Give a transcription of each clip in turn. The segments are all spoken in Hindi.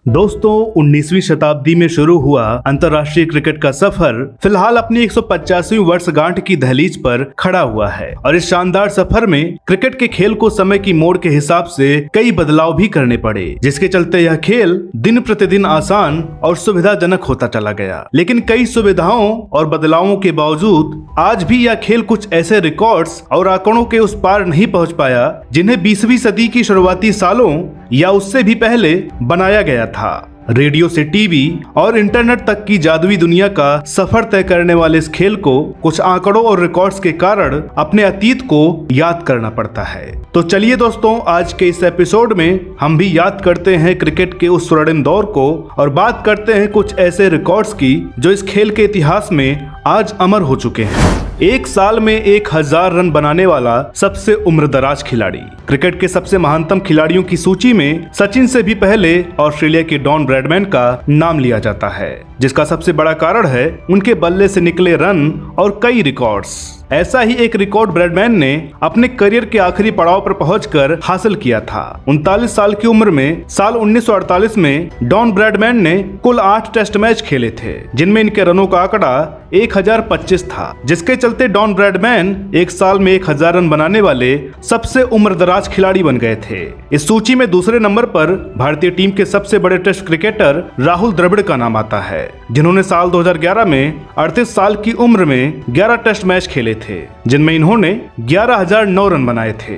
दोस्तों 19वीं शताब्दी में शुरू हुआ अंतर्राष्ट्रीय क्रिकेट का सफर फिलहाल अपनी 150वीं वर्षगांठ की दहलीज पर खड़ा हुआ है और इस शानदार सफर में क्रिकेट के खेल को समय की मोड़ के हिसाब से कई बदलाव भी करने पड़े, जिसके चलते यह खेल दिन प्रतिदिन आसान और सुविधाजनक होता चला गया। लेकिन कई सुविधाओं और बदलावों के बावजूद आज भी यह खेल कुछ ऐसे रिकॉर्ड्स और आंकड़ों के उस पार नहीं पहुंच पाया जिन्हें 20वीं सदी की शुरुआती सालों या उससे भी पहले बनाया गया था। रेडियो से टीवी और इंटरनेट तक की जादुई दुनिया का सफर तय करने वाले इस खेल को कुछ आंकड़ों और रिकॉर्ड्स के कारण अपने अतीत को याद करना पड़ता है। तो चलिए दोस्तों, आज के इस एपिसोड में हम भी याद करते हैं क्रिकेट के उस स्वर्णिम दौर को और बात करते हैं कुछ ऐसे रिकॉर्ड्स की जो इस खेल के इतिहास में आज अमर हो चुके हैं। एक साल में 1000 रन बनाने वाला सबसे उम्रदराज खिलाड़ी। क्रिकेट के सबसे महानतम खिलाड़ियों की सूची में सचिन से भी पहले ऑस्ट्रेलिया के डॉन ब्रैडमैन का नाम लिया जाता है, जिसका सबसे बड़ा कारण है उनके बल्ले से निकले रन और कई रिकॉर्ड्स। ऐसा ही एक रिकॉर्ड ब्रैडमैन ने अपने करियर के आखिरी पड़ाव पर पहुंचकर हासिल किया था। 39 साल की उम्र में साल 1948 में डॉन ब्रैडमैन ने कुल 8 टेस्ट मैच खेले थे, जिनमें इनके रनों का आंकड़ा 1025 था, जिसके चलते डॉन ब्रैडमैन एक साल में 1000 रन बनाने वाले सबसे उम्रदराज खिलाड़ी बन गए थे। इस सूची में दूसरे नंबर पर भारतीय टीम के सबसे बड़े टेस्ट क्रिकेटर राहुल द्रविड़ का नाम आता है, जिन्होंने साल 2011 में 38 साल की उम्र में 11 टेस्ट मैच खेले थे, जिनमें इन्होंने 11,009 रन बनाए थे।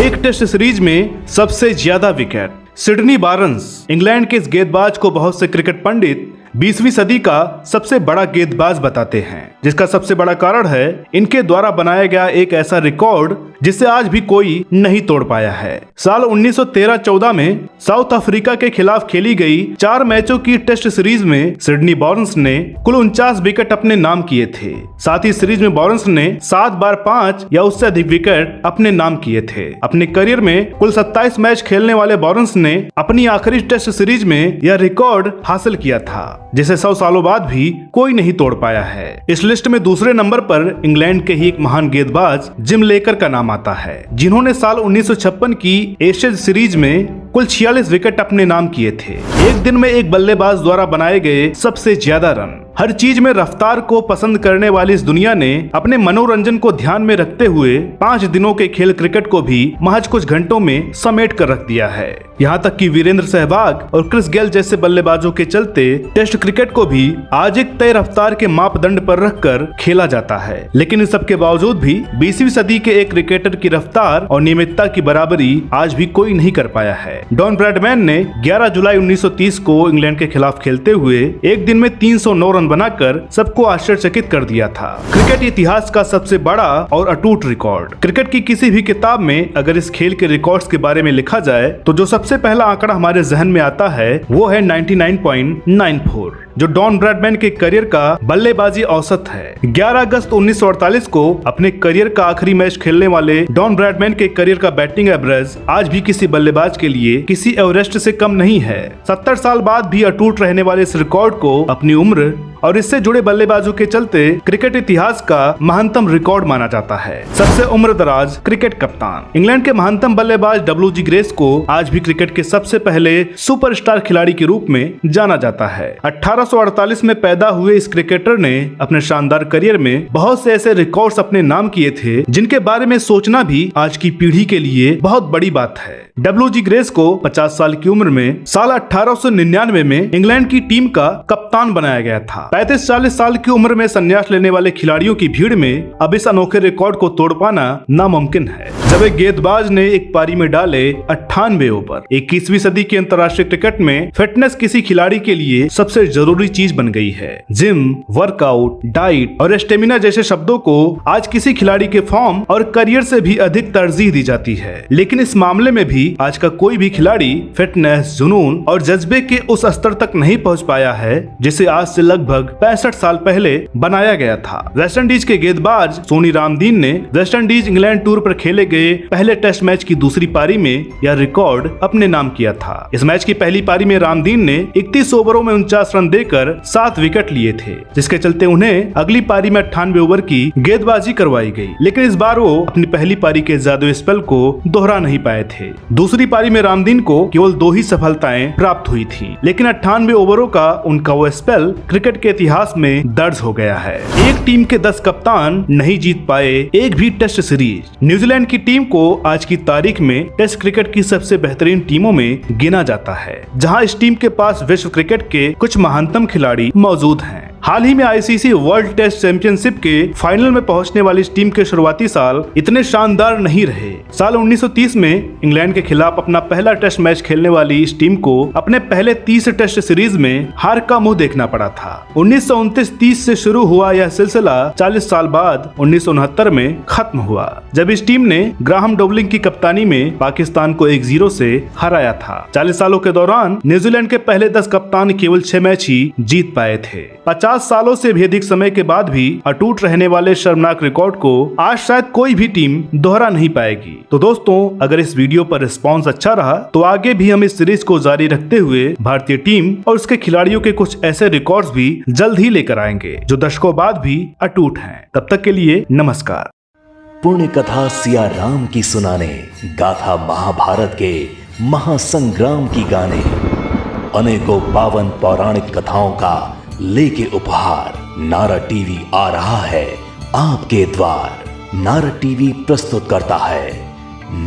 एक टेस्ट सीरीज में सबसे ज्यादा विकेट। सिडनी बार्न्स, इंग्लैंड के इस गेंदबाज को बहुत से क्रिकेट पंडित 20वीं सदी का सबसे बड़ा गेंदबाज बताते हैं, जिसका सबसे बड़ा कारण है इनके द्वारा बनाया गया एक ऐसा रिकॉर्ड जिसे आज भी कोई नहीं तोड़ पाया है। साल 1913-14 में साउथ अफ्रीका के खिलाफ खेली गई 4 मैचों की टेस्ट सीरीज में सिडनी बार्न्स ने कुल 49 विकेट अपने नाम किए थे। साथ ही सीरीज में बार्न्स ने 7 बार 5 या उससे अधिक विकेट अपने नाम किए थे। अपने करियर में कुल 27 मैच खेलने वाले बार्न्स ने अपनी आखिरी टेस्ट सीरीज में यह रिकॉर्ड हासिल किया था, जिसे 100 सालों बाद भी कोई नहीं तोड़ पाया है। इस लिस्ट में दूसरे नंबर पर इंग्लैंड के ही एक महान गेंदबाज जिम लेकर का नाम आता है, जिन्होंने साल 1956 की एशेज सीरीज में कुल 46 विकेट अपने नाम किए थे। एक दिन में एक बल्लेबाज द्वारा बनाए गए सबसे ज्यादा रन। हर चीज में रफ्तार को पसंद करने वाली इस दुनिया ने अपने मनोरंजन को ध्यान में रखते हुए 5 दिनों के खेल क्रिकेट को भी महज कुछ घंटों में समेट कर रख दिया है। यहाँ तक कि वीरेंद्र सहवाग और क्रिस गेल जैसे बल्लेबाजों के चलते टेस्ट क्रिकेट को भी आज एक तय रफ्तार के मापदंड पर रखकर खेला जाता है। लेकिन इन सब के बावजूद भी 20वीं सदी के एक क्रिकेटर की रफ्तार और नियमितता की बराबरी आज भी कोई नहीं कर पाया है। डॉन ब्रैडमैन ने 11 जुलाई 1930 को इंग्लैंड के खिलाफ खेलते हुए एक दिन में 309 रन बनाकर सबको आश्चर्यचकित कर दिया था। क्रिकेट इतिहास का सबसे बड़ा और अटूट रिकॉर्ड। क्रिकेट की किसी भी किताब में अगर इस खेल के रिकॉर्ड्स के बारे में लिखा जाए तो जो सबसे पहला आंकड़ा हमारे जहन में आता है वो है 99.94, जो डॉन ब्रैडमैन के करियर का बल्लेबाजी औसत है। 11 अगस्त 1948 को अपने करियर का आखिरी मैच खेलने वाले डॉन ब्रैडमैन के करियर का बैटिंग एवरेज आज भी किसी बल्लेबाज के लिए किसी एवरेस्ट से कम नहीं है। 70 साल बाद भी अटूट रहने वाले इस रिकॉर्ड को अपनी उम्र और इससे जुड़े बल्लेबाजों के चलते क्रिकेट इतिहास का महानतम रिकॉर्ड माना जाता है। सबसे उम्रदराज क्रिकेट कप्तान। इंग्लैंड के महानतम बल्लेबाज WG ग्रेस को आज भी क्रिकेट के सबसे पहले सुपरस्टार खिलाड़ी के रूप में जाना जाता है। 1848 में पैदा हुए इस क्रिकेटर ने अपने शानदार करियर में बहुत से ऐसे रिकॉर्ड्स अपने नाम किए थे जिनके बारे में सोचना भी आज की पीढ़ी के लिए बहुत बड़ी बात है। WG ग्रेस को 50 साल की उम्र में साल 1899 में इंग्लैंड की टीम का कप्तान बनाया गया था। 35-40 साल की उम्र में संन्यास लेने वाले खिलाड़ियों की भीड़ में अब इस अनोखे रिकॉर्ड को तोड़ पाना नामुमकिन है, जब एक गेंदबाज ने एक पारी में डाले 98 ओवर। 21वीं सदी के अंतर्राष्ट्रीय क्रिकेट में फिटनेस किसी खिलाड़ी के लिए सबसे जरूरी चीज बन गई है। जिम, वर्कआउट, डाइट और स्टेमिना जैसे शब्दों को आज किसी खिलाड़ी के फॉर्म और करियर से भी अधिक तरजीह दी जाती है। लेकिन इस मामले में भी आज का कोई भी खिलाड़ी फिटनेस, जुनून और जज्बे के उस स्तर तक नहीं पहुंच पाया है जिसे आज से लगभग 65 साल पहले बनाया गया था। वेस्ट इंडीज के गेंदबाज सोनी रामदीन ने वेस्ट इंडीज इंग्लैंड टूर पर खेले गए के पहले टेस्ट मैच की दूसरी पारी में यह रिकॉर्ड अपने नाम किया था। इस मैच की पहली पारी में रामदीन ने 31 ओवरों में 49 रन देकर 7 विकेट लिए थे, जिसके चलते उन्हें अगली पारी में 98 ओवर की गेंदबाजी करवाई गई। लेकिन इस बार वो अपनी पहली पारी के जादुई स्पेल को दोहरा नहीं पाए थे। दूसरी पारी में रामदीन को केवल 2 ही सफलताएं प्राप्त हुई थी, लेकिन 98 ओवरों का उनका वो स्पेल क्रिकेट के इतिहास में दर्ज हो गया है। एक टीम के 10 कप्तान नहीं जीत पाए एक भी टेस्ट सीरीज। न्यूजीलैंड की टीम को आज की तारीख में टेस्ट क्रिकेट की सबसे बेहतरीन टीमों में गिना जाता है, जहां इस टीम के पास विश्व क्रिकेट के कुछ महानतम खिलाड़ी मौजूद हैं। हाल ही में आईसीसी वर्ल्ड टेस्ट चैंपियनशिप के फाइनल में पहुंचने वाली इस टीम के शुरुआती साल इतने शानदार नहीं रहे। साल 1930 में इंग्लैंड के खिलाफ अपना पहला टेस्ट मैच खेलने वाली इस टीम को अपने पहले 30 टेस्ट सीरीज में हार का मुंह देखना पड़ा था। 1929-30 से शुरू हुआ यह सिलसिला 40 साल बाद 1969 में खत्म हुआ, जब इस टीम ने ग्राहम डोबलिंग की कप्तानी में पाकिस्तान को 1-0 से हराया था। 40 सालों के दौरान न्यूजीलैंड के पहले 10 कप्तान केवल 6 मैच ही जीत पाए थे। 50 सालों से भी अधिक समय के बाद भी अटूट रहने वाले शर्मनाक रिकॉर्ड को आज शायद कोई भी टीम दोहरा नहीं पाएगी। तो दोस्तों, अगर इस वीडियो पर रिस्पांस अच्छा रहा तो आगे भी हम इस सीरीज को जारी रखते हुए भारतीय टीम और उसके खिलाड़ियों के कुछ ऐसे रिकॉर्ड्स भी जल्द ही लेकर आएंगे जो दशकों बाद भी अटूट हैं। तब तक के लिए नमस्कार। पुण्य कथा सिया राम की सुनाने, गाथा महाभारत के महासंग्राम की गाने, अनेकों पावन पौराणिक कथाओं का लेके उपहार नारद टीवी आ रहा है आपके द्वार। नारद टीवी प्रस्तुत करता है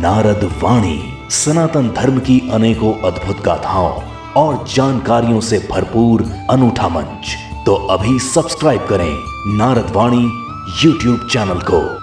नारद वाणी, सनातन धर्म की अनेकों अद्भुत गाथाओं और जानकारियों से भरपूर अनूठा मंच। तो अभी सब्सक्राइब करें नारद वाणी YouTube चैनल को।